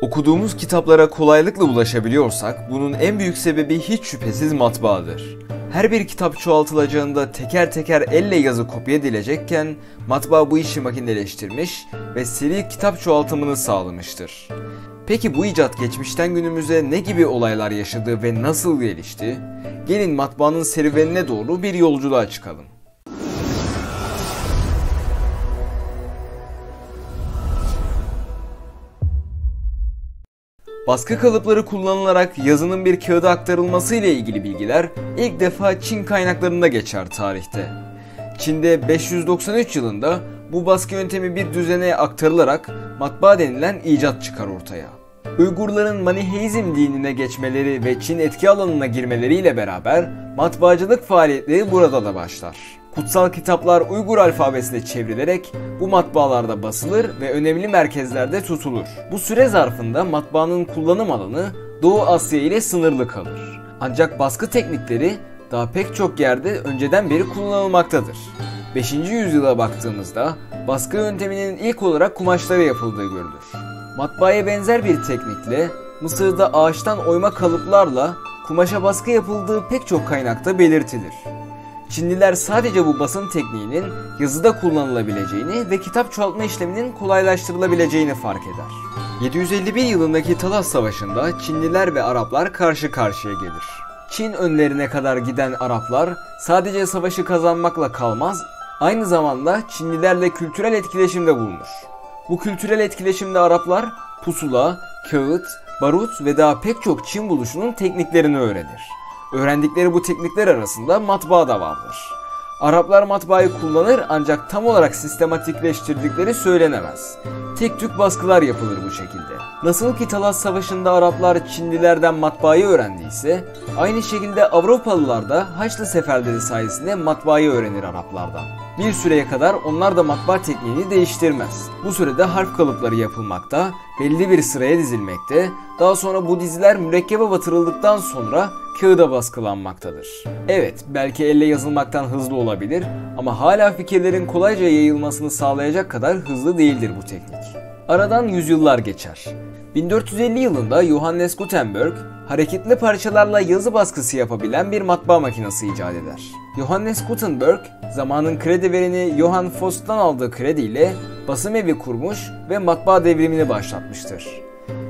Okuduğumuz kitaplara kolaylıkla ulaşabiliyorsak bunun en büyük sebebi hiç şüphesiz matbaadır. Her bir kitap çoğaltılacağında teker teker elle yazı kopya edilecekken matbaa bu işi makineleştirmiş ve seri kitap çoğaltımını sağlamıştır. Peki bu icat geçmişten günümüze ne gibi olaylar yaşadı ve nasıl gelişti? Gelin matbaanın serüvenine doğru bir yolculuğa çıkalım. Baskı kalıpları kullanılarak yazının bir kağıda aktarılması ile ilgili bilgiler ilk defa Çin kaynaklarında geçer tarihte. Çin'de 593 yılında bu baskı yöntemi bir düzene aktarılarak matbaa denilen icat çıkar ortaya. Uygurların Maniheizm dinine geçmeleri ve Çin etki alanına girmeleriyle beraber matbaacılık faaliyetleri burada da başlar. Kutsal kitaplar Uygur alfabesine çevrilerek bu matbaalarda basılır ve önemli merkezlerde tutulur. Bu süre zarfında matbaanın kullanım alanı Doğu Asya ile sınırlı kalır. Ancak baskı teknikleri daha pek çok yerde önceden beri kullanılmaktadır. 5. yüzyıla baktığımızda baskı yönteminin ilk olarak kumaşlara yapıldığı görülür. Matbaaya benzer bir teknikle Mısır'da ağaçtan oyma kalıplarla kumaşa baskı yapıldığı pek çok kaynakta belirtilir. Çinliler sadece bu basım tekniğinin yazıda kullanılabileceğini ve kitap çoğaltma işleminin kolaylaştırılabileceğini fark eder. 751 yılındaki Talas Savaşı'nda Çinliler ve Araplar karşı karşıya gelir. Çin önlerine kadar giden Araplar sadece savaşı kazanmakla kalmaz, aynı zamanda Çinlilerle kültürel etkileşimde bulunur. Bu kültürel etkileşimde Araplar pusula, kağıt, barut ve daha pek çok Çin buluşunun tekniklerini öğrenir. Öğrendikleri bu teknikler arasında matbaa da vardır. Araplar matbaayı kullanır ancak tam olarak sistematikleştirdikleri söylenemez. Tek tük baskılar yapılır bu şekilde. Nasıl ki Talas Savaşı'nda Araplar Çinlilerden matbaayı öğrendiyse, aynı şekilde Avrupalılar da Haçlı seferleri sayesinde matbaayı öğrenir Araplardan. Bir süreye kadar onlar da matbaa tekniğini değiştirmez. Bu sürede harf kalıpları yapılmakta, belli bir sıraya dizilmekte, daha sonra bu diziler mürekkebe batırıldıktan sonra kağıda baskılanmaktadır. Evet, belki elle yazılmaktan hızlı olabilir ama hala fikirlerin kolayca yayılmasını sağlayacak kadar hızlı değildir bu teknik. Aradan yüzyıllar geçer. 1450 yılında Johannes Gutenberg, hareketli parçalarla yazı baskısı yapabilen bir matbaa makinesi icat eder. Johannes Gutenberg, zamanın kredi vereni Johann Faust'tan aldığı krediyle basım evi kurmuş ve matbaa devrimini başlatmıştır.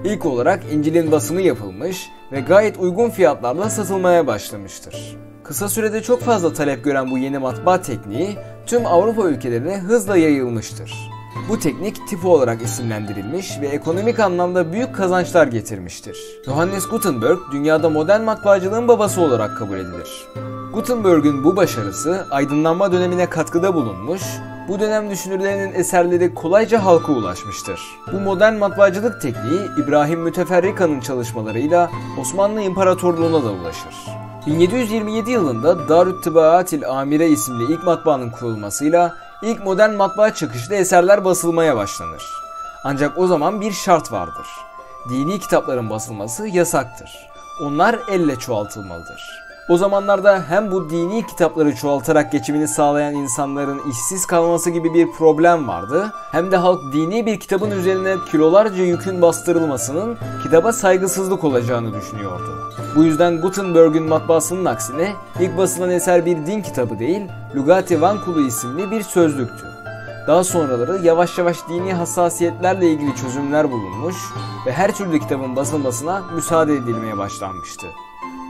İlk olarak İncil'in basımı yapılmış ve gayet uygun fiyatlarla satılmaya başlamıştır. Kısa sürede çok fazla talep gören bu yeni matbaa tekniği tüm Avrupa ülkelerine hızla yayılmıştır. Bu teknik tifo olarak isimlendirilmiş ve ekonomik anlamda büyük kazançlar getirmiştir. Johannes Gutenberg dünyada modern matbaacılığın babası olarak kabul edilir. Gutenberg'ün bu başarısı aydınlanma dönemine katkıda bulunmuş, bu dönem düşünürlerinin eserleri kolayca halka ulaşmıştır. Bu modern matbaacılık tekniği İbrahim Müteferrika'nın çalışmalarıyla Osmanlı İmparatorluğu'na da ulaşır. 1727 yılında Darü't Tıbaatil Amire isimli ilk matbaanın kurulmasıyla ilk modern matbaa çıkışlı eserler basılmaya başlanır. Ancak o zaman bir şart vardır. Dini kitapların basılması yasaktır. Onlar elle çoğaltılmalıdır. O zamanlarda hem bu dini kitapları çoğaltarak geçimini sağlayan insanların işsiz kalması gibi bir problem vardı, hem de halk dini bir kitabın üzerine kilolarca yükün bastırılmasının kitaba saygısızlık olacağını düşünüyordu. Bu yüzden Gutenberg'ün matbaasının aksine ilk basılan eser bir din kitabı değil, Lugati Vankulu isimli bir sözlüktü. Daha sonraları yavaş yavaş dini hassasiyetlerle ilgili çözümler bulunmuş ve her türlü kitabın basılmasına müsaade edilmeye başlanmıştı.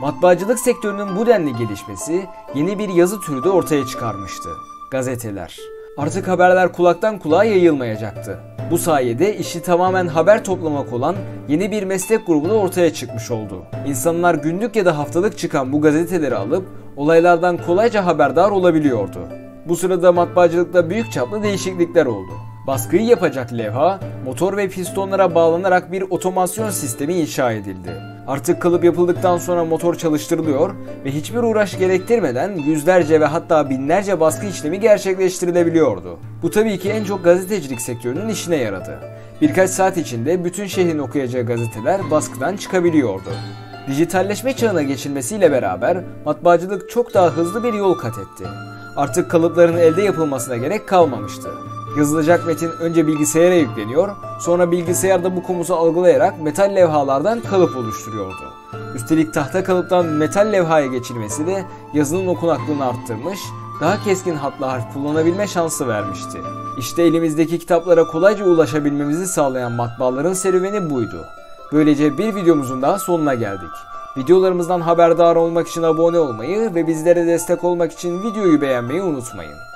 Matbaacılık sektörünün bu denli gelişmesi yeni bir yazı türü de ortaya çıkarmıştı. Gazeteler. Artık haberler kulaktan kulağa yayılmayacaktı. Bu sayede işi tamamen haber toplamak olan yeni bir meslek grubu da ortaya çıkmış oldu. İnsanlar günlük ya da haftalık çıkan bu gazeteleri alıp olaylardan kolayca haberdar olabiliyordu. Bu sırada matbaacılıkta büyük çaplı değişiklikler oldu. Baskıyı yapacak levha, motor ve pistonlara bağlanarak bir otomasyon sistemi inşa edildi. Artık kalıp yapıldıktan sonra motor çalıştırılıyor ve hiçbir uğraş gerektirmeden yüzlerce ve hatta binlerce baskı işlemi gerçekleştirilebiliyordu. Bu tabii ki en çok gazetecilik sektörünün işine yaradı. Birkaç saat içinde bütün şehrin okuyacağı gazeteler baskıdan çıkabiliyordu. Dijitalleşme çağına geçilmesiyle beraber matbaacılık çok daha hızlı bir yol kat etti. Artık kalıpların elde yapılmasına gerek kalmamıştı. Yazılacak metin önce bilgisayara yükleniyor, sonra bilgisayarda bu komutu algılayarak metal levhalardan kalıp oluşturuyordu. Üstelik tahta kalıptan metal levhaya geçilmesi de yazının okunaklığını arttırmış, daha keskin hatlı harf kullanabilme şansı vermişti. İşte elimizdeki kitaplara kolayca ulaşabilmemizi sağlayan matbaaların serüveni buydu. Böylece bir videomuzun daha sonuna geldik. Videolarımızdan haberdar olmak için abone olmayı ve bizlere destek olmak için videoyu beğenmeyi unutmayın.